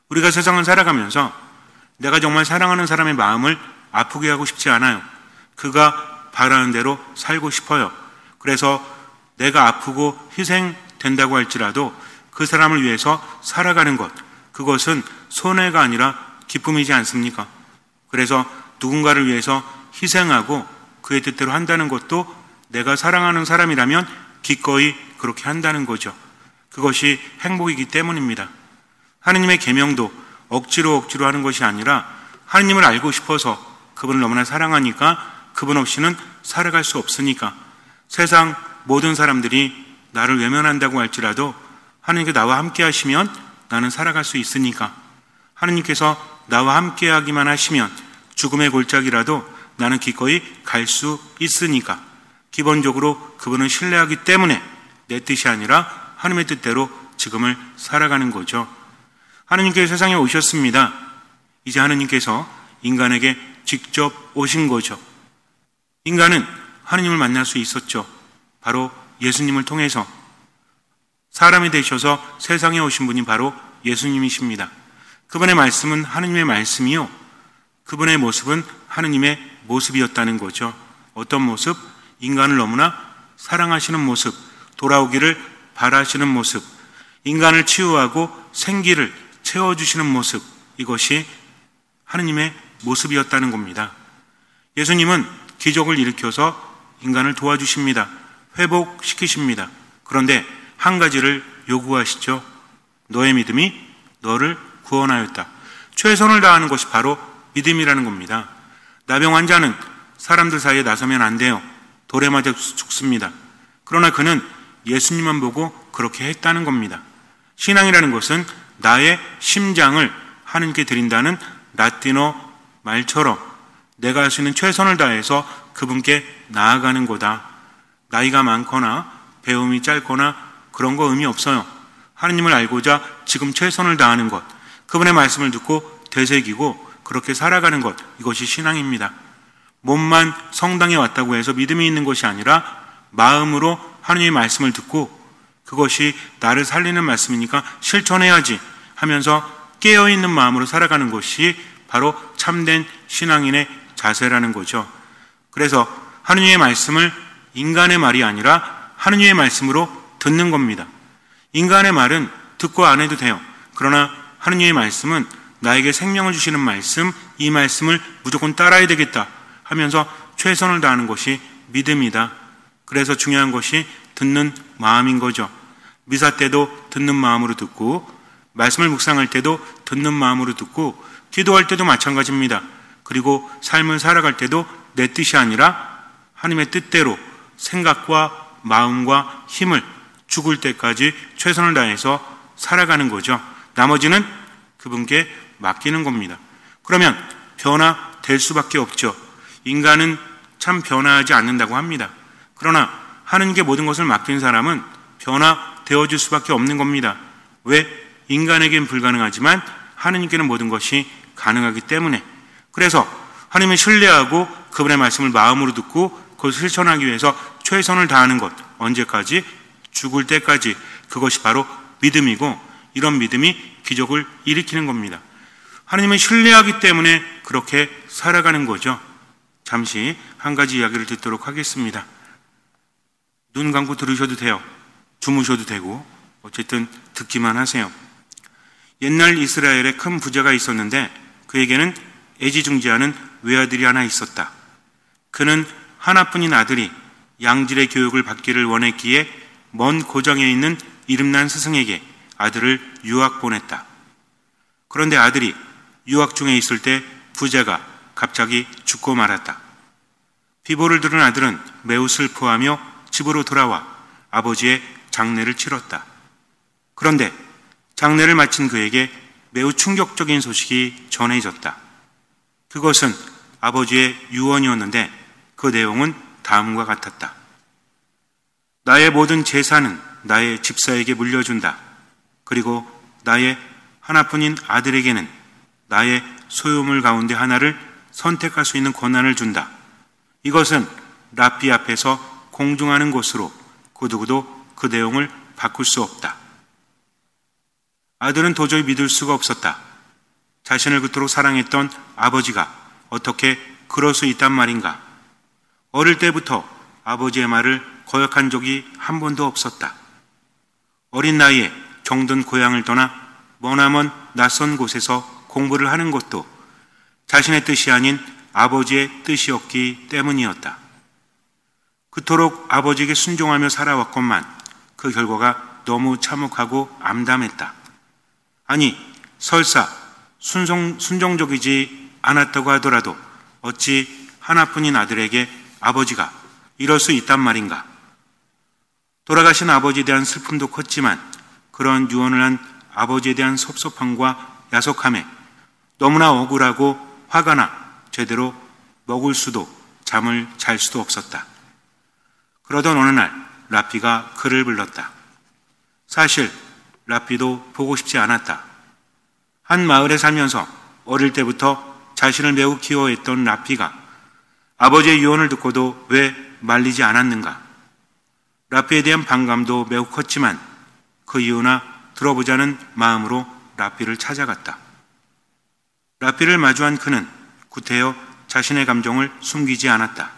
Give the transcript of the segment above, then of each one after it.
우리가 세상을 살아가면서 내가 정말 사랑하는 사람의 마음을 아프게 하고 싶지 않아요. 그가 바라는 대로 살고 싶어요. 그래서 내가 아프고 희생된다고 할지라도 그 사람을 위해서 살아가는 것, 그것은 손해가 아니라 기쁨이지 않습니까? 그래서 누군가를 위해서 희생하고 그의 뜻대로 한다는 것도 내가 사랑하는 사람이라면 기꺼이 그렇게 한다는 거죠. 그것이 행복이기 때문입니다. 하느님의 계명도 억지로 하는 것이 아니라 하느님을 알고 싶어서 그분을 너무나 사랑하니까 그분 없이는 살아갈 수 없으니까 세상 모든 사람들이 나를 외면한다고 할지라도 하느님께 나와 함께 하시면 나는 살아갈 수 있으니까 하느님께서 나와 함께 하기만 하시면 죽음의 골짜기라도 나는 기꺼이 갈 수 있으니까 기본적으로 그분을 신뢰하기 때문에 내 뜻이 아니라 하느님의 뜻대로 지금을 살아가는 거죠. 하느님께서 세상에 오셨습니다. 이제 하느님께서 인간에게 직접 오신 거죠. 인간은 하느님을 만날 수 있었죠. 바로 예수님을 통해서 사람이 되셔서 세상에 오신 분이 바로 예수님이십니다. 그분의 말씀은 하느님의 말씀이요, 그분의 모습은 하느님의 모습이었다는 거죠. 어떤 모습? 인간을 너무나 사랑하시는 모습, 돌아오기를 바라시는 모습, 인간을 치유하고 생기를 채워주시는 모습, 이것이 하느님의 모습이었다는 겁니다. 예수님은 기적을 일으켜서 인간을 도와주십니다. 회복시키십니다. 그런데 한 가지를 요구하시죠. 너의 믿음이 너를 구원하였다. 최선을 다하는 것이 바로 믿음이라는 겁니다. 나병 환자는 사람들 사이에 나서면 안 돼요. 돌에 맞아 죽습니다. 그러나 그는 예수님만 보고 그렇게 했다는 겁니다. 신앙이라는 것은 나의 심장을 하느님께 드린다는 라틴어 말처럼 내가 할 수 있는 최선을 다해서 그분께 나아가는 거다. 나이가 많거나 배움이 짧거나 그런 거 의미 없어요. 하느님을 알고자 지금 최선을 다하는 것, 그분의 말씀을 듣고 되새기고 그렇게 살아가는 것, 이것이 신앙입니다. 몸만 성당에 왔다고 해서 믿음이 있는 것이 아니라 마음으로 하느님의 말씀을 듣고 그것이 나를 살리는 말씀이니까 실천해야지 하면서 깨어있는 마음으로 살아가는 것이 바로 참된 신앙인의 자세라는 거죠. 그래서 하느님의 말씀을 인간의 말이 아니라 하느님의 말씀으로 듣는 겁니다. 인간의 말은 듣고 안 해도 돼요. 그러나 하느님의 말씀은 나에게 생명을 주시는 말씀, 이 말씀을 무조건 따라야 되겠다 하면서 최선을 다하는 것이 믿음이다. 그래서 중요한 것이 듣는 마음인 거죠. 미사 때도 듣는 마음으로 듣고, 말씀을 묵상할 때도 듣는 마음으로 듣고, 기도할 때도 마찬가지입니다. 그리고 삶을 살아갈 때도 내 뜻이 아니라 하나님의 뜻대로 생각과 마음과 힘을 죽을 때까지 최선을 다해서 살아가는 거죠. 나머지는 그분께 맡기는 겁니다. 그러면 변화될 수밖에 없죠. 인간은 참 변화하지 않는다고 합니다. 그러나 하느님께 모든 것을 맡긴 사람은 변화되어질 수밖에 없는 겁니다. 왜? 인간에겐 불가능하지만 하느님께는 모든 것이 가능하기 때문에. 그래서 하느님을 신뢰하고 그분의 말씀을 마음으로 듣고 그것을 실천하기 위해서 최선을 다하는 것, 언제까지? 죽을 때까지. 그것이 바로 믿음이고, 이런 믿음이 기적을 일으키는 겁니다. 하느님을 신뢰하기 때문에 그렇게 살아가는 거죠. 잠시 한 가지 이야기를 듣도록 하겠습니다. 눈 감고 들으셔도 돼요. 주무셔도 되고 어쨌든 듣기만 하세요. 옛날 이스라엘에 큰 부자가 있었는데 그에게는 애지중지하는 외아들이 하나 있었다. 그는 하나뿐인 아들이 양질의 교육을 받기를 원했기에 먼 고장에 있는 이름난 스승에게 아들을 유학 보냈다. 그런데 아들이 유학 중에 있을 때 부자가 갑자기 죽고 말았다. 비보를 들은 아들은 매우 슬퍼하며 집으로 돌아와 아버지의 장례를 치렀다. 그런데 장례를 마친 그에게 매우 충격적인 소식이 전해졌다. 그것은 아버지의 유언이었는데 그 내용은 다음과 같았다. 나의 모든 재산은 나의 집사에게 물려준다. 그리고 나의 하나뿐인 아들에게는 나의 소유물 가운데 하나를 선택할 수 있는 권한을 준다. 이것은 랍비 앞에서 공중하는 것으로 그 누구도 그 내용을 바꿀 수 없다. 아들은 도저히 믿을 수가 없었다. 자신을 그토록 사랑했던 아버지가 어떻게 그럴 수 있단 말인가? 어릴 때부터 아버지의 말을 거역한 적이 한 번도 없었다. 어린 나이에 정든 고향을 떠나 머나먼 낯선 곳에서 공부를 하는 것도 자신의 뜻이 아닌 아버지의 뜻이었기 때문이었다. 그토록 아버지에게 순종하며 살아왔건만 그 결과가 너무 참혹하고 암담했다. 아니, 설사 순종적이지 않았다고 하더라도 어찌 하나뿐인 아들에게 아버지가 이럴 수 있단 말인가? 돌아가신 아버지에 대한 슬픔도 컸지만 그런 유언을 한 아버지에 대한 섭섭함과 야속함에 너무나 억울하고 화가 나 제대로 먹을 수도 잠을 잘 수도 없었다. 그러던 어느 날 라피가 그를 불렀다. 사실 라피도 보고 싶지 않았다. 한 마을에 살면서 어릴 때부터 자신을 매우 귀여워했던 라피가 아버지의 유언을 듣고도 왜 말리지 않았는가? 라피에 대한 반감도 매우 컸지만 그 이유나 들어보자는 마음으로 라피를 찾아갔다. 라피를 마주한 그는 구태여 자신의 감정을 숨기지 않았다.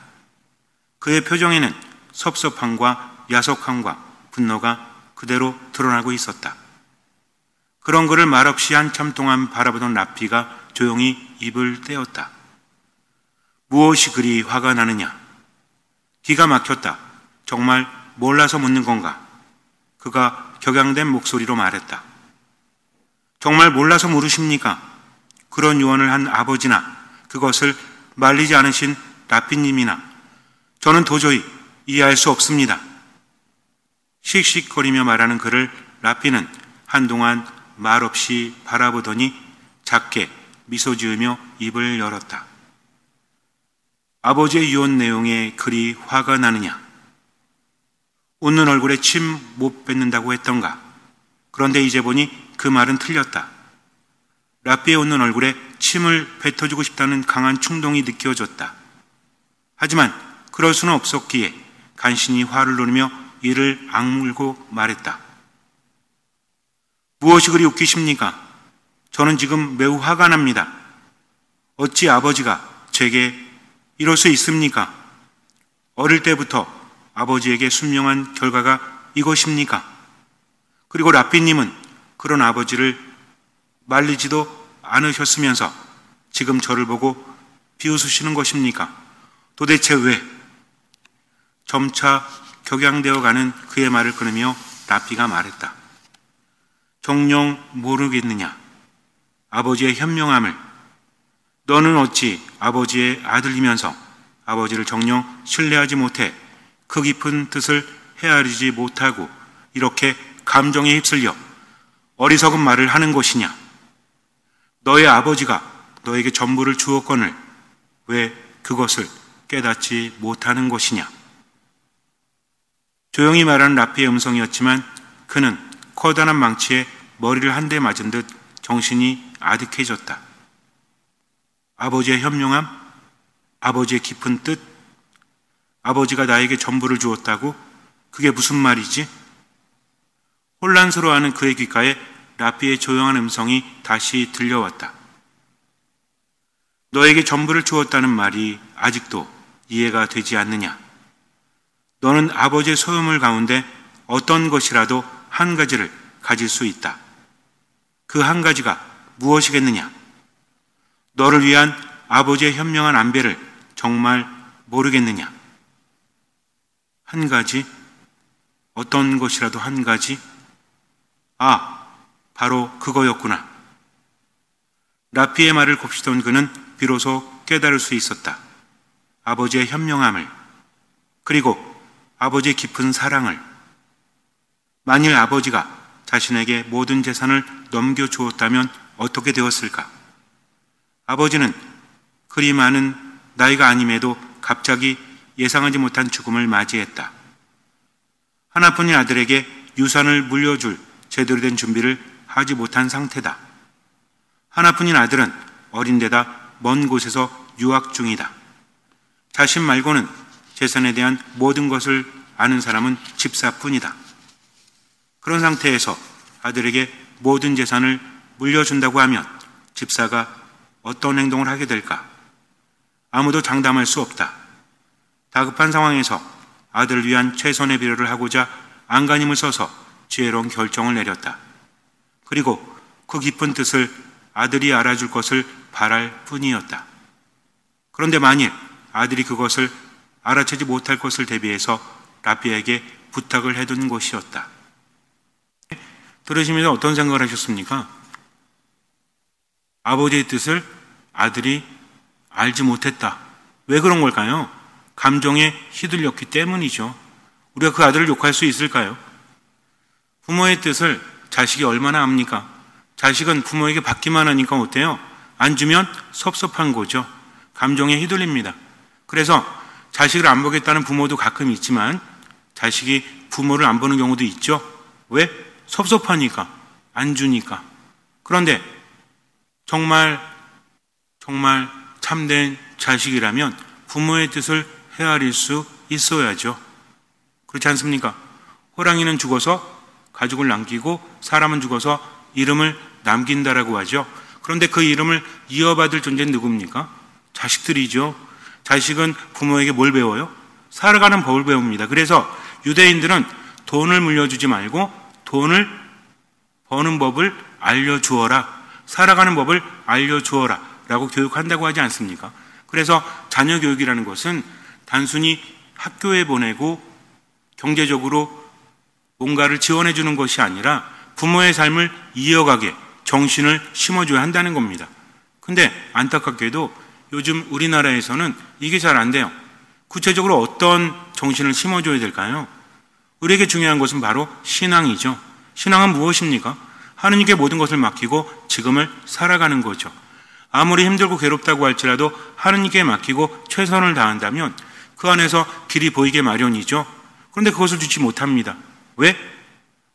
그의 표정에는 섭섭함과 야속함과 분노가 그대로 드러나고 있었다. 그런 그를 말없이 한참 동안 바라보던 라피가 조용히 입을 떼었다. 무엇이 그리 화가 나느냐? 기가 막혔다. 정말 몰라서 묻는 건가? 그가 격양된 목소리로 말했다. 정말 몰라서 물으십니까? 그런 유언을 한 아버지나 그것을 말리지 않으신 라피님이나 저는 도저히 이해할 수 없습니다. 씩씩거리며 말하는 그를 라피는 한동안 말없이 바라보더니 작게 미소 지으며 입을 열었다. 아버지의 유언 내용에 그리 화가 나느냐? 웃는 얼굴에 침 못 뱉는다고 했던가? 그런데 이제 보니 그 말은 틀렸다. 라피의 웃는 얼굴에 침을 뱉어주고 싶다는 강한 충동이 느껴졌다. 하지만 그럴 수는 없었기에 간신히 화를 누르며 이를 악물고 말했다. 무엇이 그리 웃기십니까? 저는 지금 매우 화가 납니다. 어찌 아버지가 제게 이럴 수 있습니까? 어릴 때부터 아버지에게 순명한 결과가 이것입니까? 그리고 라피님은 그런 아버지를 말리지도 않으셨으면서 지금 저를 보고 비웃으시는 것입니까? 도대체 왜? 점차 격양되어 가는 그의 말을 끊으며 라피가 말했다. 정녕 모르겠느냐? 아버지의 현명함을. 너는 어찌 아버지의 아들이면서 아버지를 정녕 신뢰하지 못해 그 깊은 뜻을 헤아리지 못하고 이렇게 감정에 휩쓸려 어리석은 말을 하는 것이냐? 너의 아버지가 너에게 전부를 주었거늘 왜 그것을 깨닫지 못하는 것이냐? 조용히 말하는 라피의 음성이었지만 그는 커다란 망치에 머리를 한 대 맞은 듯 정신이 아득해졌다. 아버지의 현명함? 아버지의 깊은 뜻? 아버지가 나에게 전부를 주었다고? 그게 무슨 말이지? 혼란스러워하는 그의 귓가에 라피의 조용한 음성이 다시 들려왔다. 너에게 전부를 주었다는 말이 아직도 이해가 되지 않느냐? 너는 아버지의 소유물 가운데 어떤 것이라도 한 가지를 가질 수 있다. 그 한 가지가 무엇이겠느냐? 너를 위한 아버지의 현명한 안배를 정말 모르겠느냐? 한 가지? 어떤 것이라도 한 가지? 아, 바로 그거였구나. 라피의 말을 곱씹던 그는 비로소 깨달을 수 있었다. 아버지의 현명함을, 그리고 아버지의 깊은 사랑을. 만일 아버지가 자신에게 모든 재산을 넘겨주었다면 어떻게 되었을까? 아버지는 그리 많은 나이가 아님에도 갑자기 예상하지 못한 죽음을 맞이했다. 하나뿐인 아들에게 유산을 물려줄 제대로 된 준비를 하지 못한 상태다. 하나뿐인 아들은 어린데다 먼 곳에서 유학 중이다. 자신 말고는 재산에 대한 모든 것을 아는 사람은 집사뿐이다. 그런 상태에서 아들에게 모든 재산을 물려준다고 하면 집사가 어떤 행동을 하게 될까? 아무도 장담할 수 없다. 다급한 상황에서 아들을 위한 최선의 배려를 하고자 안간힘을 써서 지혜로운 결정을 내렸다. 그리고 그 깊은 뜻을 아들이 알아줄 것을 바랄 뿐이었다. 그런데 만일 아들이 그것을 알아채지 못할 것을 대비해서 라비에게 부탁을 해둔 것이었다. 들으시면서 어떤 생각을 하셨습니까? 아버지의 뜻을 아들이 알지 못했다. 왜 그런 걸까요? 감정에 휘둘렸기 때문이죠. 우리가 그 아들을 욕할 수 있을까요? 부모의 뜻을 자식이 얼마나 압니까? 자식은 부모에게 받기만 하니까 어때요? 안 주면 섭섭한 거죠. 감정에 휘둘립니다. 그래서 자식을 안 보겠다는 부모도 가끔 있지만 자식이 부모를 안 보는 경우도 있죠. 왜? 섭섭하니까, 안 주니까. 그런데 정말 참된 자식이라면 부모의 뜻을 헤아릴 수 있어야죠. 그렇지 않습니까? 호랑이는 죽어서 가죽을 남기고 사람은 죽어서 이름을 남긴다라고 하죠. 그런데 그 이름을 이어받을 존재는 누굽니까? 자식들이죠. 자식은 부모에게 뭘 배워요? 살아가는 법을 배웁니다. 그래서 유대인들은 돈을 물려주지 말고 돈을 버는 법을 알려주어라. 살아가는 법을 알려주어라. 라고 교육한다고 하지 않습니까? 그래서 자녀 교육이라는 것은 단순히 학교에 보내고 경제적으로 뭔가를 지원해 주는 것이 아니라 부모의 삶을 이어가게 정신을 심어줘야 한다는 겁니다. 근데 안타깝게도 요즘 우리나라에서는 이게 잘 안 돼요. 구체적으로 어떤 정신을 심어줘야 될까요? 우리에게 중요한 것은 바로 신앙이죠. 신앙은 무엇입니까? 하느님께 모든 것을 맡기고 지금을 살아가는 거죠. 아무리 힘들고 괴롭다고 할지라도 하느님께 맡기고 최선을 다한다면 그 안에서 길이 보이게 마련이죠. 그런데 그것을 주지 못합니다. 왜?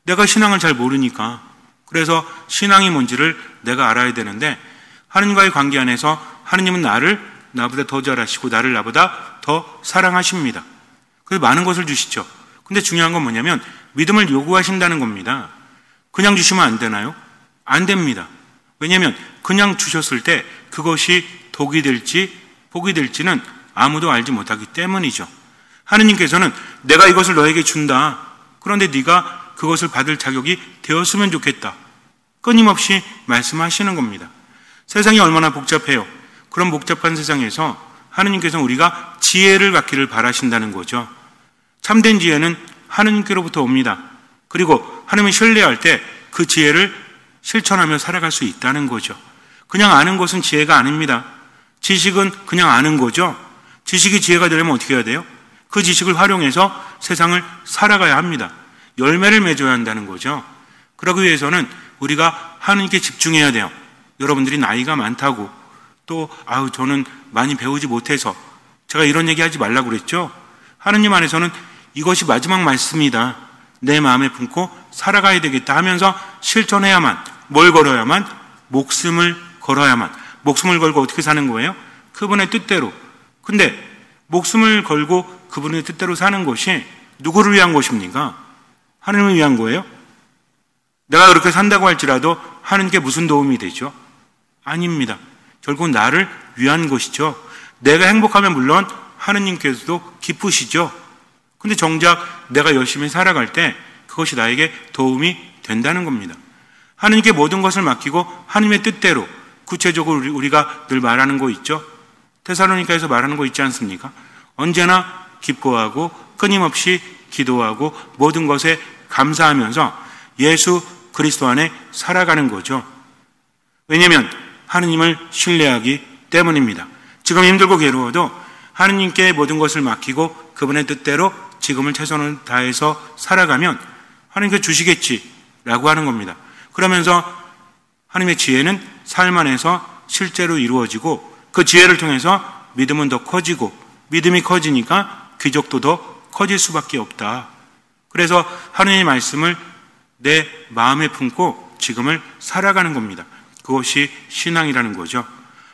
내가 신앙을 잘 모르니까. 그래서 신앙이 뭔지를 내가 알아야 되는데 하느님과의 관계 안에서 하느님은 나를 나보다 더 잘하시고 나를 나보다 더 사랑하십니다. 그래서 많은 것을 주시죠. 근데 중요한 건 뭐냐면 믿음을 요구하신다는 겁니다. 그냥 주시면 안 되나요? 안 됩니다. 왜냐하면 그냥 주셨을 때 그것이 독이 될지 복이 될지는 아무도 알지 못하기 때문이죠. 하느님께서는 내가 이것을 너에게 준다. 그런데 네가 그것을 받을 자격이 되었으면 좋겠다. 끊임없이 말씀하시는 겁니다. 세상이 얼마나 복잡해요. 그런 복잡한 세상에서 하느님께서는 우리가 지혜를 갖기를 바라신다는 거죠. 참된 지혜는 하느님께로부터 옵니다. 그리고 하느님을 신뢰할 때 그 지혜를 실천하며 살아갈 수 있다는 거죠. 그냥 아는 것은 지혜가 아닙니다. 지식은 그냥 아는 거죠. 지식이 지혜가 되려면 어떻게 해야 돼요? 그 지식을 활용해서 세상을 살아가야 합니다. 열매를 맺어야 한다는 거죠. 그러기 위해서는 우리가 하느님께 집중해야 돼요. 여러분들이 나이가 많다고 또 저는 많이 배우지 못해서 제가 이런 얘기 하지 말라고 그랬죠. 하느님 안에서는 이것이 마지막 말씀이다. 내 마음에 품고 살아가야 되겠다 하면서 실천해야만, 뭘 걸어야만? 목숨을 걸어야만. 목숨을 걸고 어떻게 사는 거예요? 그분의 뜻대로. 근데 목숨을 걸고 그분의 뜻대로 사는 것이 누구를 위한 것입니까? 하느님을 위한 거예요? 내가 그렇게 산다고 할지라도 하느님께 무슨 도움이 되죠? 아닙니다. 결국 나를 위한 것이죠. 내가 행복하면 물론 하느님께서도 기쁘시죠. 근데 정작 내가 열심히 살아갈 때 그것이 나에게 도움이 된다는 겁니다. 하느님께 모든 것을 맡기고 하느님의 뜻대로 구체적으로 우리가 늘 말하는 거 있죠. 데살로니가에서 말하는 거 있지 않습니까? 언제나 기뻐하고 끊임없이 기도하고 모든 것에 감사하면서 예수 그리스도 안에 살아가는 거죠. 왜냐하면 하느님을 신뢰하기 때문입니다. 지금 힘들고 괴로워도 하느님께 모든 것을 맡기고 그분의 뜻대로 지금을 최선을 다해서 살아가면 하느님께서 주시겠지라고 하는 겁니다. 그러면서 하느님의 지혜는 삶 안에서 실제로 이루어지고 그 지혜를 통해서 믿음은 더 커지고 믿음이 커지니까 기적도 더 커질 수밖에 없다. 그래서 하느님의 말씀을 내 마음에 품고 지금을 살아가는 겁니다. 그것이 신앙이라는 거죠.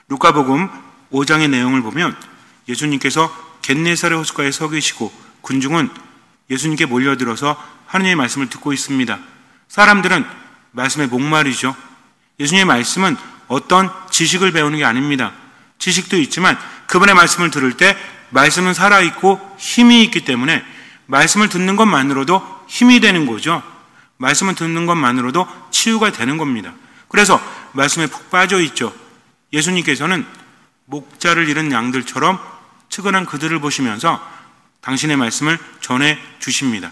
루카복음 5장의 내용을 보면 예수님께서 겟네사렛 호숫가에 서 계시고 군중은 예수님께 몰려들어서 하느님의 말씀을 듣고 있습니다. 사람들은 말씀에 목마르죠. 예수님의 말씀은 어떤 지식을 배우는 게 아닙니다. 지식도 있지만 그분의 말씀을 들을 때 말씀은 살아있고 힘이 있기 때문에 말씀을 듣는 것만으로도 힘이 되는 거죠. 말씀을 듣는 것만으로도 치유가 되는 겁니다. 그래서 말씀에 푹 빠져 있죠. 예수님께서는 목자를 잃은 양들처럼 측은한 그들을 보시면서 당신의 말씀을 전해 주십니다.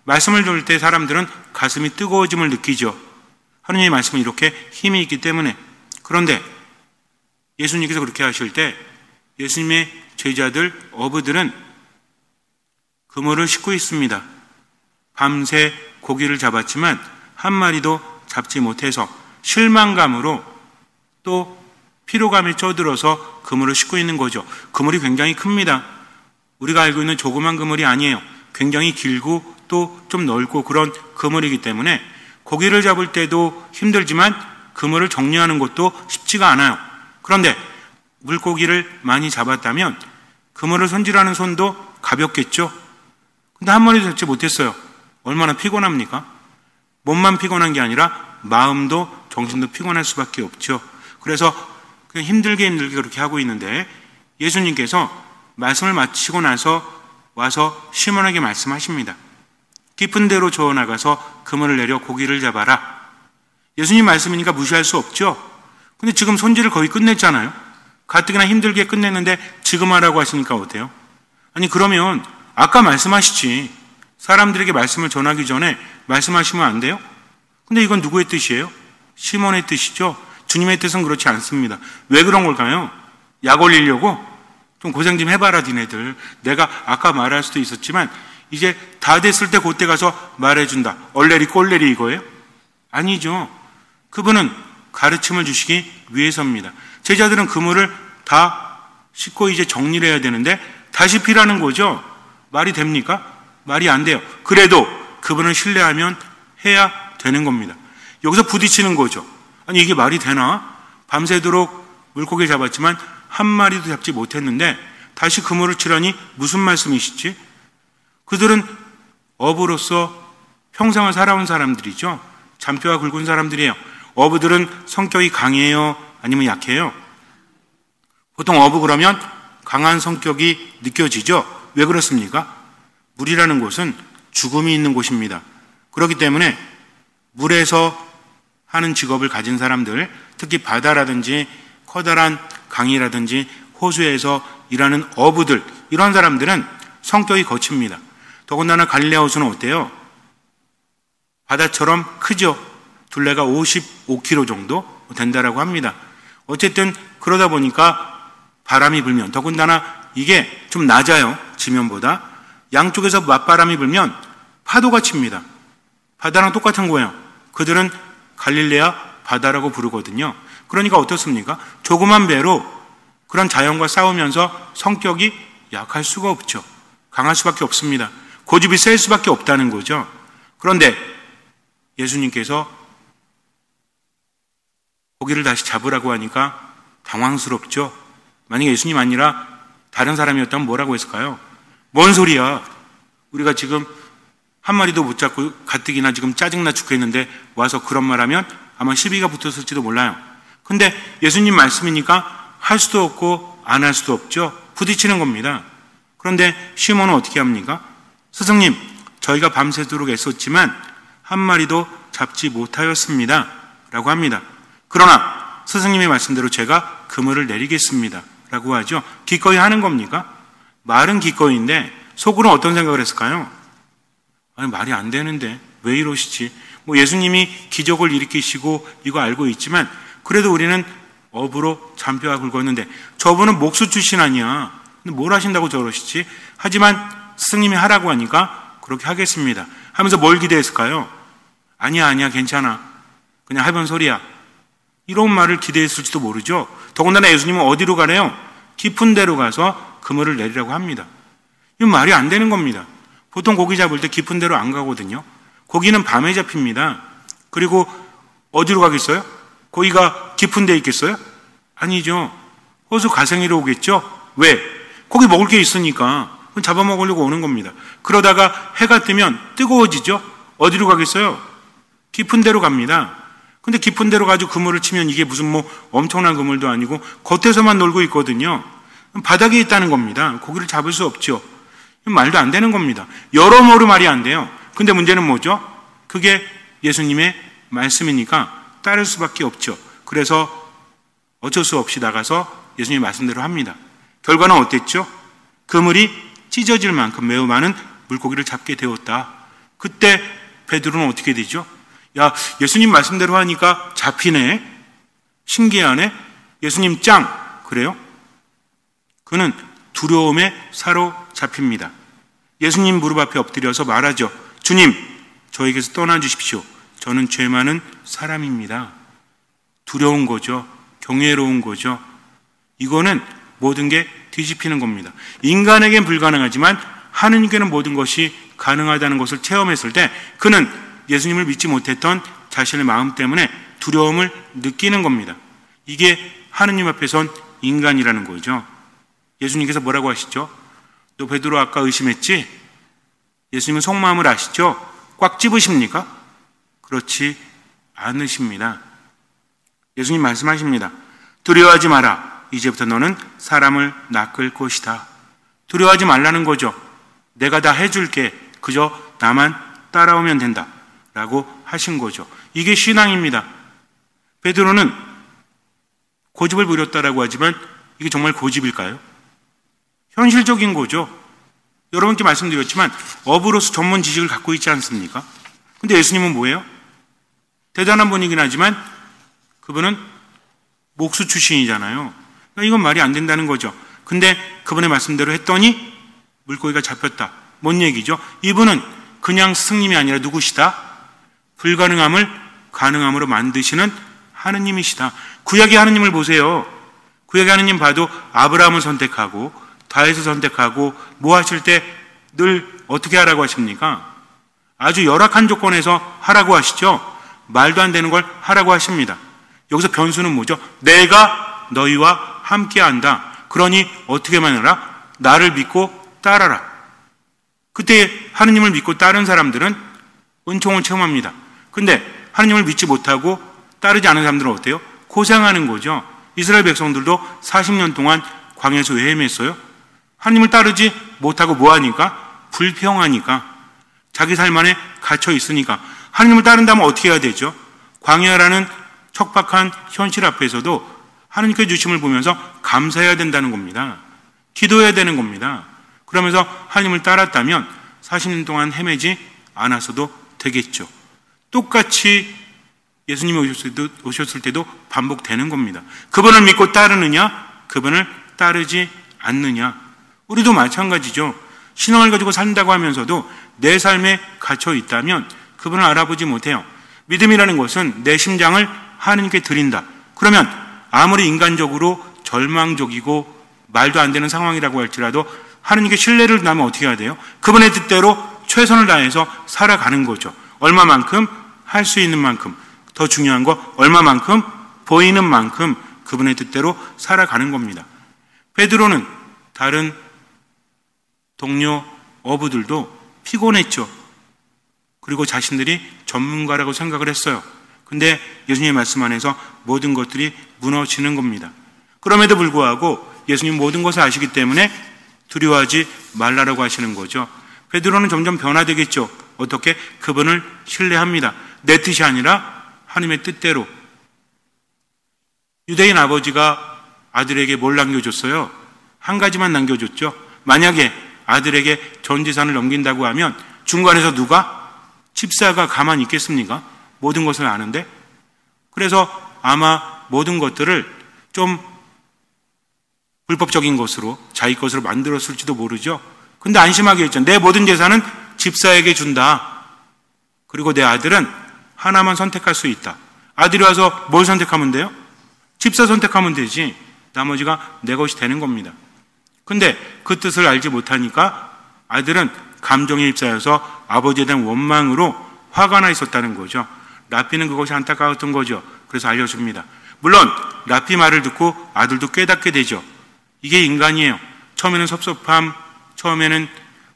말씀을 들을 때 사람들은 가슴이 뜨거워짐을 느끼죠. 하느님의 말씀은 이렇게 힘이 있기 때문에. 그런데 예수님께서 그렇게 하실 때 예수님의 제자들, 어부들은 그물을 싣고 있습니다. 밤새 고기를 잡았지만 한 마리도 잡지 못해서 실망감으로 또 피로감에 쪄들어서 그물을 싣고 있는 거죠. 그물이 굉장히 큽니다. 우리가 알고 있는 조그만 그물이 아니에요. 굉장히 길고 또 좀 넓고 그런 그물이기 때문에 고기를 잡을 때도 힘들지만 그물을 정리하는 것도 쉽지가 않아요. 그런데 물고기를 많이 잡았다면 그물을 손질하는 손도 가볍겠죠. 근데 한 마리도 잡지 못했어요. 얼마나 피곤합니까? 몸만 피곤한 게 아니라 마음도 정신도 피곤할 수밖에 없죠. 그래서 그냥 힘들게 그렇게 하고 있는데 예수님께서 말씀을 마치고 나서 와서 시몬에게 말씀하십니다. 깊은 데로 저어 나가서 그물을 내려 고기를 잡아라. 예수님 말씀이니까 무시할 수 없죠. 근데 지금 손질을 거의 끝냈잖아요. 가뜩이나 힘들게 끝냈는데 지금 하라고 하시니까 어때요? 아니 그러면 아까 말씀하시지. 사람들에게 말씀을 전하기 전에 말씀하시면 안 돼요? 근데 이건 누구의 뜻이에요? 시몬의 뜻이죠. 주님의 뜻은 그렇지 않습니다. 왜 그런 걸까요? 약 올리려고? 좀 고생 좀 해봐라 니네들. 내가 아까 말할 수도 있었지만 이제 다 됐을 때 그때 가서 말해준다. 얼레리 꼴레리 이거예요? 아니죠. 그분은 가르침을 주시기 위해서입니다. 제자들은 그물을 다 싣고 이제 정리를 해야 되는데 다시 피라는 거죠. 말이 됩니까? 말이 안 돼요. 그래도 그분을 신뢰하면 해야 되는 겁니다. 여기서 부딪히는 거죠. 아니 이게 말이 되나? 밤새도록 물고기를 잡았지만 한 마리도 잡지 못했는데 다시 그물을 치라니 무슨 말씀이시지? 그들은 어부로서 평생을 살아온 사람들이죠. 잔뼈가 굵은 사람들이에요. 어부들은 성격이 강해요? 아니면 약해요? 보통 어부 그러면 강한 성격이 느껴지죠. 왜 그렇습니까? 물이라는 곳은 죽음이 있는 곳입니다. 그렇기 때문에 물에서 하는 직업을 가진 사람들, 특히 바다라든지 커다란 강이라든지 호수에서 일하는 어부들, 이런 사람들은 성격이 거칩니다. 더군다나 갈릴레아 호수는 어때요? 바다처럼 크죠. 둘레가 55km 정도 된다라고 합니다. 어쨌든 그러다 보니까 바람이 불면, 더군다나 이게 좀 낮아요. 지면보다. 양쪽에서 맞바람이 불면 파도가 칩니다. 바다랑 똑같은 거예요. 그들은 갈릴레아 바다라고 부르거든요. 그러니까 어떻습니까? 조그만 배로 그런 자연과 싸우면서 성격이 약할 수가 없죠. 강할 수밖에 없습니다. 고집이 셀 수밖에 없다는 거죠. 그런데 예수님께서 고기를 다시 잡으라고 하니까 당황스럽죠. 만약에 예수님 아니라 다른 사람이었다면 뭐라고 했을까요? 뭔 소리야. 우리가 지금 한 마리도 못 잡고 가뜩이나 지금 짜증나 죽겠는데 와서 그런 말하면 아마 시비가 붙었을지도 몰라요. 근데 예수님 말씀이니까 할 수도 없고 안 할 수도 없죠. 부딪히는 겁니다. 그런데 시몬은 어떻게 합니까? 스승님, 저희가 밤새도록 애썼지만 한 마리도 잡지 못하였습니다. 라고 합니다. 그러나 스승님의 말씀대로 제가 그물을 내리겠습니다. 라고 하죠. 기꺼이 하는 겁니까? 말은 기꺼이인데 속으로는 어떤 생각을 했을까요? 아니 말이 안 되는데 왜 이러시지? 뭐 예수님이 기적을 일으키시고 이거 알고 있지만 그래도 우리는 어부로 잔뼈가 굵었는데 저분은 목수 출신 아니야. 근데 뭘 하신다고 저러시지? 하지만 스승님이 하라고 하니까 그렇게 하겠습니다. 하면서 뭘 기대했을까요? 아니야 괜찮아. 그냥 해본 소리야. 이런 말을 기대했을지도 모르죠. 더군다나 예수님은 어디로 가래요? 깊은 데로 가서 그물을 내리라고 합니다. 이건 말이 안 되는 겁니다. 보통 고기 잡을 때 깊은 데로 안 가거든요. 고기는 밤에 잡힙니다. 그리고 어디로 가겠어요? 고기가 깊은 데 있겠어요? 아니죠. 호수 가생이로 오겠죠? 왜? 고기 먹을 게 있으니까 잡아먹으려고 오는 겁니다. 그러다가 해가 뜨면 뜨거워지죠? 어디로 가겠어요? 깊은 데로 갑니다. 근데 깊은 데로 가지고 그물을 치면 이게 무슨 뭐 엄청난 그물도 아니고 겉에서만 놀고 있거든요. 바닥에 있다는 겁니다. 고기를 잡을 수 없죠. 말도 안 되는 겁니다. 여러모로 말이 안 돼요. 근데 문제는 뭐죠? 그게 예수님의 말씀이니까 따를 수밖에 없죠. 그래서 어쩔 수 없이 나가서 예수님 말씀대로 합니다. 결과는 어땠죠? 그물이 찢어질 만큼 매우 많은 물고기를 잡게 되었다. 그때 베드로는 어떻게 되죠? 야, 예수님 말씀대로 하니까 잡히네. 신기하네. 예수님 짱. 그래요? 그는 두려움에 사로잡힙니다. 예수님 무릎 앞에 엎드려서 말하죠. 주님, 저에게서 떠나주십시오. 저는 죄 많은 사람입니다. 두려운 거죠. 경외로운 거죠. 이거는 모든 게 뒤집히는 겁니다. 인간에겐 불가능하지만 하느님께는 모든 것이 가능하다는 것을 체험했을 때 그는 예수님을 믿지 못했던 자신의 마음 때문에 두려움을 느끼는 겁니다. 이게 하느님 앞에 선 인간이라는 거죠. 예수님께서 뭐라고 하시죠? 너 베드로 아까 의심했지? 예수님은 속마음을 아시죠? 꽉 집으십니까? 그렇지 않으십니다. 예수님 말씀하십니다. 두려워하지 마라. 이제부터 너는 사람을 낚을 것이다. 두려워하지 말라는 거죠. 내가 다 해줄게. 그저 나만 따라오면 된다. 라고 하신 거죠. 이게 신앙입니다. 베드로는 고집을 부렸다라고 하지만 이게 정말 고집일까요? 현실적인 거죠. 여러분께 말씀드렸지만 어부로서 전문 지식을 갖고 있지 않습니까? 근데 예수님은 뭐예요? 대단한 분이긴 하지만 그분은 목수 출신이잖아요. 그러니까 이건 말이 안 된다는 거죠. 근데 그분의 말씀대로 했더니 물고기가 잡혔다. 뭔 얘기죠? 이분은 그냥 스승님이 아니라 누구시다? 불가능함을 가능함으로 만드시는 하느님이시다. 구약의 하느님을 보세요. 구약의 하느님 봐도 아브라함을 선택하고 다윗을 선택하고 뭐 하실 때 늘 어떻게 하라고 하십니까? 아주 열악한 조건에서 하라고 하시죠. 말도 안 되는 걸 하라고 하십니다. 여기서 변수는 뭐죠? 내가 너희와 함께한다. 그러니 어떻게만 해라? 나를 믿고 따라라. 그때 하느님을 믿고 따른 사람들은 은총을 체험합니다. 근데 하느님을 믿지 못하고 따르지 않은 사람들은 어때요? 고생하는 거죠. 이스라엘 백성들도 40년 동안 광야에서 왜 헤맸어요? 하느님을 따르지 못하고 뭐하니까? 불평하니까. 자기 삶 안에 갇혀 있으니까. 하느님을 따른다면 어떻게 해야 되죠? 광야라는 척박한 현실 앞에서도 하느님께 주심을 보면서 감사해야 된다는 겁니다. 기도해야 되는 겁니다. 그러면서 하느님을 따랐다면 40년 동안 헤매지 않았어도 되겠죠. 똑같이 예수님이 오셨을 때도 반복되는 겁니다. 그분을 믿고 따르느냐? 그분을 따르지 않느냐? 우리도 마찬가지죠. 신앙을 가지고 산다고 하면서도 내 삶에 갇혀 있다면 그분을 알아보지 못해요. 믿음이라는 것은 내 심장을 하느님께 드린다. 그러면 아무리 인간적으로 절망적이고 말도 안 되는 상황이라고 할지라도 하느님께 신뢰를 나면 어떻게 해야 돼요? 그분의 뜻대로 최선을 다해서 살아가는 거죠. 얼마만큼? 할 수 있는 만큼. 더 중요한 거 얼마만큼? 보이는 만큼 그분의 뜻대로 살아가는 겁니다. 베드로는 다른 동료 어부들도 피곤했죠. 그리고 자신들이 전문가라고 생각을 했어요. 근데 예수님의 말씀 안에서 모든 것들이 무너지는 겁니다. 그럼에도 불구하고 예수님 모든 것을 아시기 때문에 두려워하지 말라라고 하시는 거죠. 베드로는 점점 변화되겠죠. 어떻게? 그분을 신뢰합니다. 내 뜻이 아니라 하나님의 뜻대로. 유대인 아버지가 아들에게 뭘 남겨줬어요? 한 가지만 남겨줬죠. 만약에 아들에게 전 재산을 넘긴다고 하면 중간에서 누가? 집사가 가만히 있겠습니까? 모든 것을 아는데. 그래서 아마 모든 것들을 좀 불법적인 것으로 자기 것으로 만들었을지도 모르죠. 근데 안심하게 했죠. 내 모든 재산은 집사에게 준다. 그리고 내 아들은 하나만 선택할 수 있다. 아들이 와서 뭘 선택하면 돼요? 집사 선택하면 되지. 나머지가 내 것이 되는 겁니다. 근데 그 뜻을 알지 못하니까 아들은 감정에 휩싸여서 아버지에 대한 원망으로 화가 나 있었다는 거죠. 라피는 그것이 안타까웠던 거죠. 그래서 알려줍니다. 물론 라피 말을 듣고 아들도 깨닫게 되죠. 이게 인간이에요. 처음에는 섭섭함, 처음에는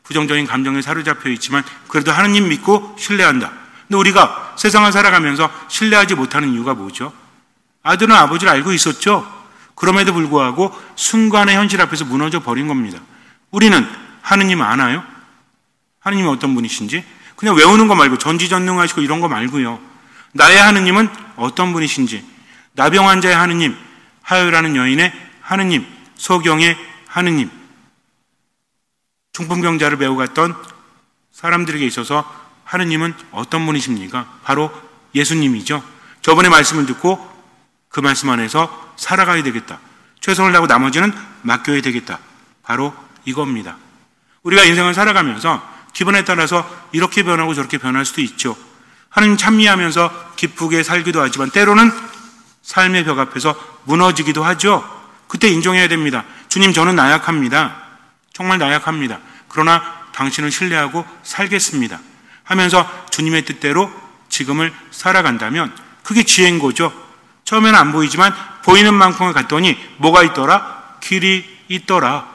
부정적인 감정에 사로잡혀 있지만 그래도 하느님 믿고 신뢰한다. 근데 우리가 세상을 살아가면서 신뢰하지 못하는 이유가 뭐죠? 아들은 아버지를 알고 있었죠. 그럼에도 불구하고 순간의 현실 앞에서 무너져 버린 겁니다. 우리는 하느님 아나요? 하느님이 어떤 분이신지? 그냥 외우는 거 말고 전지전능하시고 이런 거 말고요. 나의 하느님은 어떤 분이신지, 나병 환자의 하느님, 하요라는 여인의 하느님, 소경의 하느님, 중풍병자를 메고 갔던 사람들에게 있어서 하느님은 어떤 분이십니까? 바로 예수님이죠. 저번에 말씀을 듣고 그 말씀 안에서 살아가야 되겠다. 최선을 다하고 나머지는 맡겨야 되겠다. 바로 이겁니다. 우리가 인생을 살아가면서 기분에 따라서 이렇게 변하고 저렇게 변할 수도 있죠. 하느님 찬미하면서 기쁘게 살기도 하지만 때로는 삶의 벽 앞에서 무너지기도 하죠. 그때 인정해야 됩니다. 주님, 저는 나약합니다. 정말 나약합니다. 그러나 당신을 신뢰하고 살겠습니다 하면서 주님의 뜻대로 지금을 살아간다면 그게 지혜인 거죠. 처음에는 안 보이지만 보이는 만큼을 갔더니 뭐가 있더라? 길이 있더라.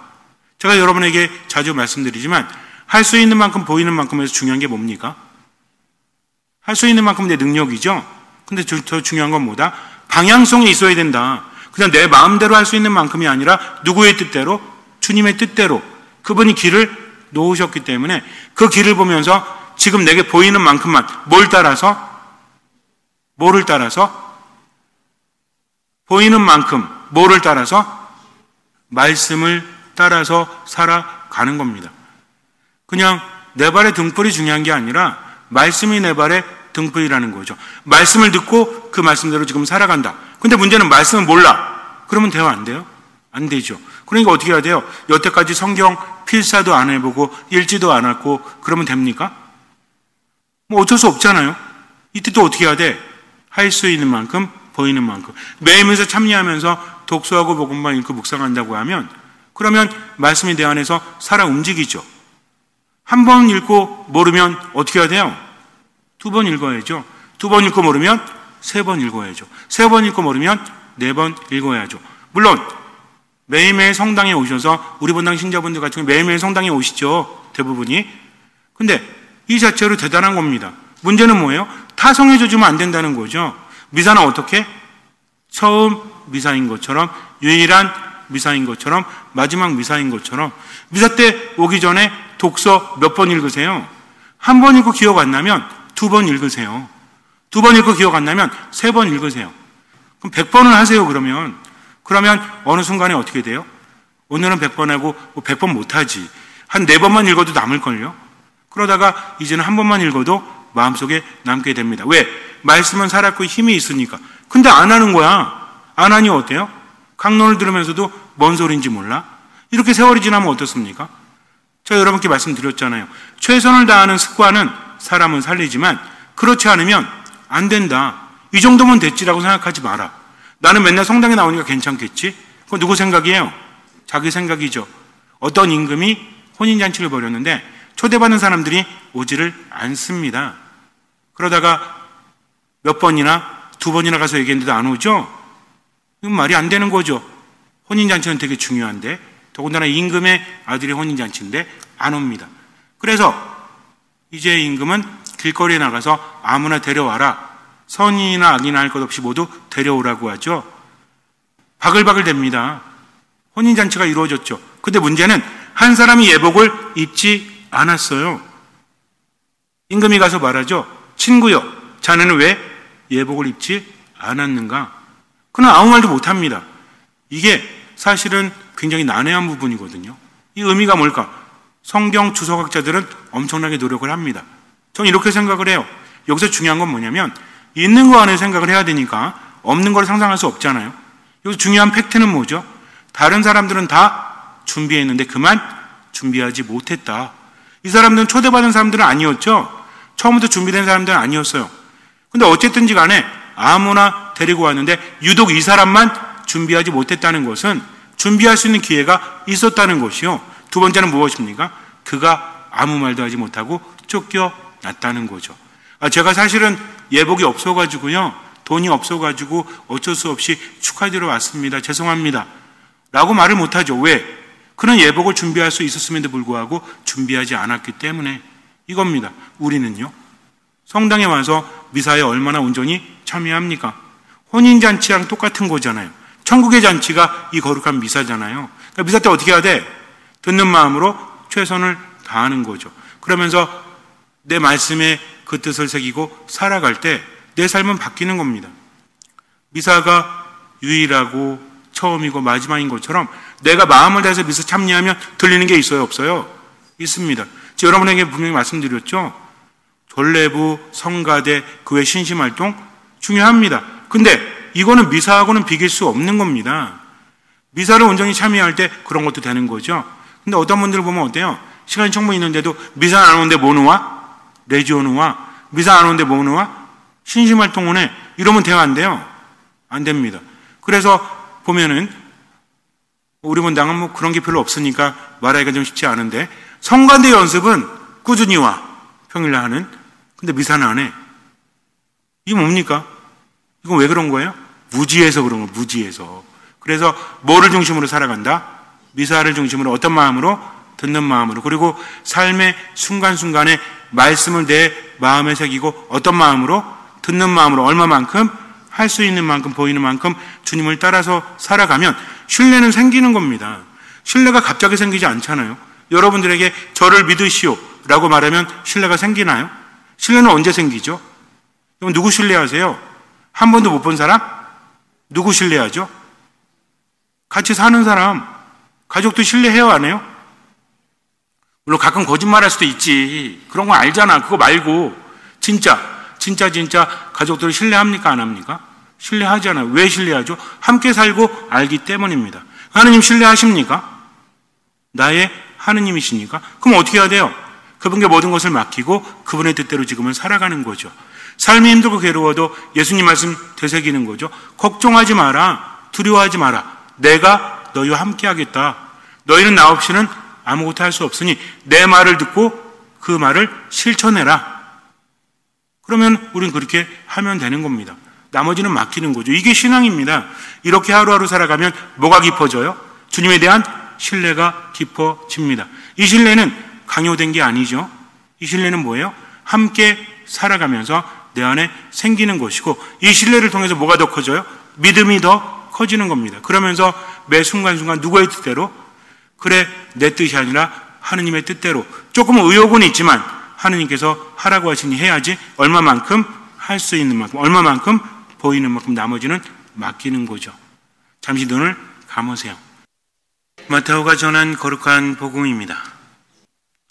제가 여러분에게 자주 말씀드리지만 할 수 있는 만큼 보이는 만큼에서 중요한 게 뭡니까? 할 수 있는 만큼 내 능력이죠. 근데 더 중요한 건 뭐다? 방향성이 있어야 된다. 그냥 내 마음대로 할 수 있는 만큼이 아니라 누구의 뜻대로? 주님의 뜻대로. 그분이 길을 놓으셨기 때문에 그 길을 보면서 지금 내게 보이는 만큼만 뭐를 따라서? 보이는 만큼 뭐를 따라서? 말씀을 따라서 살아가는 겁니다. 그냥 내 발의 등불이 중요한 게 아니라 말씀이 내 발의 등불이라는 거죠. 말씀을 듣고 그 말씀대로 지금 살아간다. 근데 문제는 말씀을 몰라. 그러면 돼요, 안 돼요? 안 되죠. 그러니까 어떻게 해야 돼요? 여태까지 성경 필사도 안 해보고 읽지도 않았고 그러면 됩니까? 뭐 어쩔 수 없잖아요. 이때 또 어떻게 해야 돼? 할 수 있는 만큼, 보이는 만큼. 매일매일 참여하면서 독서하고 복음만 읽고 묵상한다고 하면 그러면 말씀이 내 안에서 살아 움직이죠. 한 번 읽고 모르면 어떻게 해야 돼요? 2번 읽어야죠. 2번 읽고 모르면 3번 읽어야죠. 3번 읽고 모르면 4번 읽어야죠. 물론 매일매일 성당에 오셔서 우리 본당 신자분들 같은 경우 매일매일 성당에 오시죠. 대부분이. 근데 이 자체로 대단한 겁니다. 문제는 뭐예요? 타성해져 주면 안 된다는 거죠. 미사는 어떻게? 처음 미사인 것처럼, 유일한 미사인 것처럼, 마지막 미사인 것처럼. 미사 때 오기 전에 독서 몇 번 읽으세요? 한 번 읽고 기억 안 나면 2번 읽으세요. 2번 읽고 기억 안 나면 3번 읽으세요. 그럼 100번을 하세요, 그러면. 그러면 어느 순간에 어떻게 돼요? 오늘은 100번 하고 100번 못하지. 한 4번만 읽어도 남을걸요? 그러다가 이제는 한 번만 읽어도 마음속에 남게 됩니다. 왜? 말씀은 살았고 힘이 있으니까. 근데 안 하는 거야. 안 하니 어때요? 강론을 들으면서도 뭔 소리인지 몰라? 이렇게 세월이 지나면 어떻습니까? 제가 여러분께 말씀드렸잖아요. 최선을 다하는 습관은 사람은 살리지만 그렇지 않으면 안 된다. 이 정도면 됐지라고 생각하지 마라. 나는 맨날 성당에 나오니까 괜찮겠지? 그건 누구 생각이에요? 자기 생각이죠. 어떤 임금이 혼인잔치를 벌였는데 초대받는 사람들이 오지를 않습니다. 그러다가 몇 번이나 2번이나 가서 얘기했는데도 안 오죠? 이건 말이 안 되는 거죠. 혼인잔치는 되게 중요한데 더군다나 임금의 아들이 혼인잔치인데 안 옵니다. 그래서 이제 임금은 길거리에 나가서 아무나 데려와라. 선인이나 악인이나 할 것 없이 모두 데려오라고 하죠. 바글바글 됩니다. 혼인잔치가 이루어졌죠. 근데 문제는 한 사람이 예복을 입지 않았어요. 임금이 가서 말하죠. 친구여, 자네는 왜 예복을 입지 않았는가? 그러나 아무 말도 못합니다. 이게 사실은 굉장히 난해한 부분이거든요. 이 의미가 뭘까? 성경 주석학자들은 엄청나게 노력을 합니다. 저는 이렇게 생각을 해요. 여기서 중요한 건 뭐냐면 있는 거 안에 생각을 해야 되니까 없는 걸 상상할 수 없잖아요. 여기서 중요한 팩트는 뭐죠? 다른 사람들은 다 준비했는데 그만 준비하지 못했다. 이 사람들은 초대받은 사람들은 아니었죠. 처음부터 준비된 사람들은 아니었어요. 근데 어쨌든지 간에 아무나 데리고 왔는데 유독 이 사람만 준비하지 못했다는 것은 준비할 수 있는 기회가 있었다는 것이요. 두 번째는 무엇입니까? 그가 아무 말도 하지 못하고 쫓겨났다는 거죠. 제가 사실은 예복이 없어가지고요. 돈이 없어가지고 어쩔 수 없이 축하드리러 왔습니다. 죄송합니다. 라고 말을 못하죠. 왜? 그런 예복을 준비할 수 있었음에도 불구하고 준비하지 않았기 때문에 이겁니다. 우리는요. 성당에 와서 미사에 얼마나 온전히 참여합니까? 혼인잔치랑 똑같은 거잖아요. 천국의 잔치가 이 거룩한 미사잖아요. 그러니까 미사 때 어떻게 해야 돼? 듣는 마음으로 최선을 다하는 거죠. 그러면서 내 말씀에 그 뜻을 새기고 살아갈 때 내 삶은 바뀌는 겁니다. 미사가 유일하고 처음이고 마지막인 것처럼 내가 마음을 다해서 미사 참여하면 들리는 게 있어요? 없어요? 있습니다. 제가 여러분에게 분명히 말씀드렸죠. 전례부, 성가대, 교회 신심활동 중요합니다. 근데 이거는 미사하고는 비길 수 없는 겁니다. 미사를 온전히 참여할 때 그런 것도 되는 거죠. 근데 어떤 분들 보면 어때요? 시간이 충분히 있는데도 미사 안 오는데 뭐 놓아? 레지오 놓아? 미사 안 오는데 뭐 놓아? 신심활동을 해. 이러면 돼요? 안 돼요? 안 됩니다. 그래서 보면은 우리 본당은 뭐 그런 게 별로 없으니까 말하기가 좀 쉽지 않은데 성가대 연습은 꾸준히 와. 평일날 하는. 근데 미사는 안 해. 이게 뭡니까? 이건 왜 그런 거예요? 무지해서 그런 거예요. 무지해서. 그래서 뭐를 중심으로 살아간다? 미사를 중심으로 어떤 마음으로? 듣는 마음으로. 그리고 삶의 순간순간에 말씀을 내 마음에 새기고 어떤 마음으로? 듣는 마음으로 얼마만큼? 할 수 있는 만큼, 보이는 만큼 주님을 따라서 살아가면 신뢰는 생기는 겁니다. 신뢰가 갑자기 생기지 않잖아요. 여러분들에게 저를 믿으시오 라고 말하면 신뢰가 생기나요? 신뢰는 언제 생기죠? 그럼 누구 신뢰하세요? 한 번도 못 본 사람? 누구 신뢰하죠? 같이 사는 사람, 가족도 신뢰해요, 안 해요? 물론 가끔 거짓말할 수도 있지. 그런 거 알잖아. 그거 말고 진짜 가족들을 신뢰합니까? 안 합니까? 신뢰하잖아요. 왜 신뢰하죠? 함께 살고 알기 때문입니다. 하느님 신뢰하십니까? 나의 하느님이십니까? 그럼 어떻게 해야 돼요? 그분께 모든 것을 맡기고 그분의 뜻대로 지금은 살아가는 거죠. 삶이 힘들고 괴로워도 예수님 말씀 되새기는 거죠. 걱정하지 마라. 두려워하지 마라. 내가 너희와 함께 하겠다. 너희는 나 없이는 아무것도 할 수 없으니 내 말을 듣고 그 말을 실천해라. 그러면 우린 그렇게 하면 되는 겁니다. 나머지는 맡기는 거죠. 이게 신앙입니다. 이렇게 하루하루 살아가면 뭐가 깊어져요? 주님에 대한 신뢰가 깊어집니다. 이 신뢰는 강요된 게 아니죠. 이 신뢰는 뭐예요? 함께 살아가면서 내 안에 생기는 것이고 이 신뢰를 통해서 뭐가 더 커져요? 믿음이 더 커지는 겁니다. 그러면서 매 순간순간 누구의 뜻대로? 그래, 내 뜻이 아니라 하느님의 뜻대로. 조금 의욕은 있지만 하느님께서 하라고 하시니 해야지. 얼마만큼? 할 수 있는 만큼, 얼마만큼? 보이는 만큼 나머지는 맡기는 거죠. 잠시 눈을 감으세요. 마태오가 전한 거룩한 복음입니다.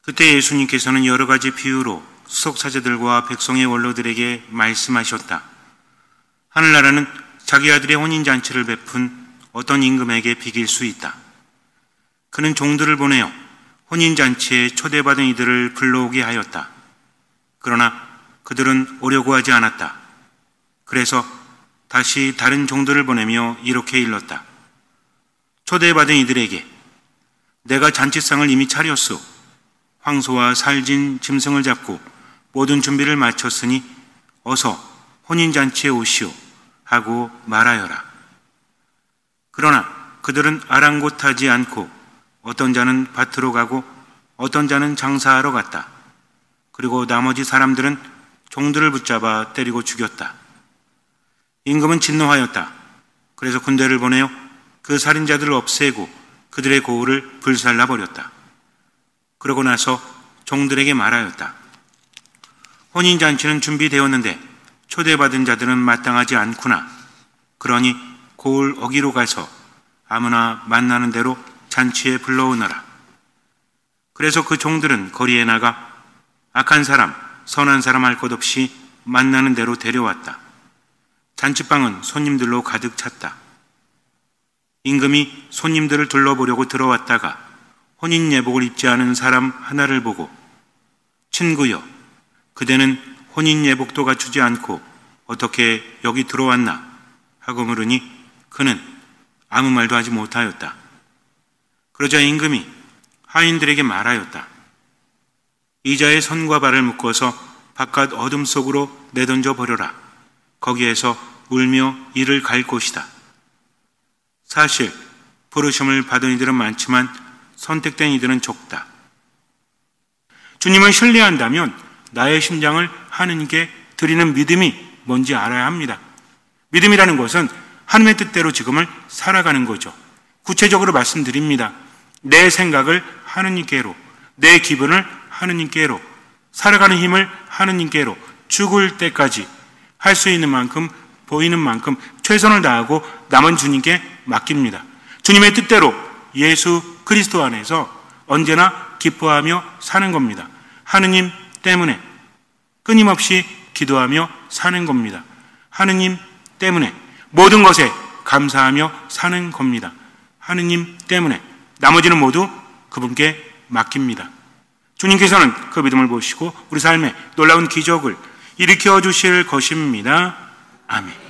그때 예수님께서는 여러 가지 비유로 수석사제들과 백성의 원로들에게 말씀하셨다. 하늘나라는 자기 아들의 혼인잔치를 베푼 어떤 임금에게 비길 수 있다. 그는 종들을 보내어 혼인잔치에 초대받은 이들을 불러오게 하였다. 그러나 그들은 오려고 하지 않았다. 그래서 다시 다른 종들을 보내며 이렇게 일렀다. 초대받은 이들에게 내가 잔치상을 이미 차렸소. 황소와 살진 짐승을 잡고 모든 준비를 마쳤으니 어서 혼인잔치에 오시오 하고 말하여라. 그러나 그들은 아랑곳하지 않고 어떤 자는 밭으로 가고 어떤 자는 장사하러 갔다. 그리고 나머지 사람들은 종들을 붙잡아 때리고 죽였다. 임금은 진노하였다. 그래서 군대를 보내어 그 살인자들을 없애고 그들의 고을을 불살라 버렸다. 그러고 나서 종들에게 말하였다. 혼인잔치는 준비되었는데 초대받은 자들은 마땅하지 않구나. 그러니 고을 어기로 가서 아무나 만나는 대로 잔치에 불러오너라. 그래서 그 종들은 거리에 나가 악한 사람, 선한 사람 할 것 없이 만나는 대로 데려왔다. 잔치방은 손님들로 가득 찼다. 임금이 손님들을 둘러보려고 들어왔다가 혼인 예복을 입지 않은 사람 하나를 보고 친구여, 그대는 혼인 예복도 갖추지 않고 어떻게 여기 들어왔나? 하고 물으니 그는 아무 말도 하지 못하였다. 그러자 임금이 하인들에게 말하였다. 이자의 손과 발을 묶어서 바깥 어둠 속으로 내던져 버려라. 거기에서 울며 이를 갈 곳이다. 사실 부르심을 받은 이들은 많지만 선택된 이들은 적다. 주님을 신뢰한다면 나의 심장을 하느님께 드리는 믿음이 뭔지 알아야 합니다. 믿음이라는 것은 하나님의 뜻대로 지금을 살아가는 거죠. 구체적으로 말씀드립니다. 내 생각을 하느님께로, 내 기분을 하느님께로, 살아가는 힘을 하느님께로, 죽을 때까지 할 수 있는 만큼, 보이는 만큼 최선을 다하고 남은 주님께 맡깁니다. 주님의 뜻대로 예수 그리스도 안에서 언제나 기뻐하며 사는 겁니다. 하느님 때문에 끊임없이 기도하며 사는 겁니다. 하느님 때문에 모든 것에 감사하며 사는 겁니다. 하느님 때문에 나머지는 모두 그분께 맡깁니다. 주님께서는 그 믿음을 보시고 우리 삶에 놀라운 기적을 일으켜 주실 것입니다. 아멘.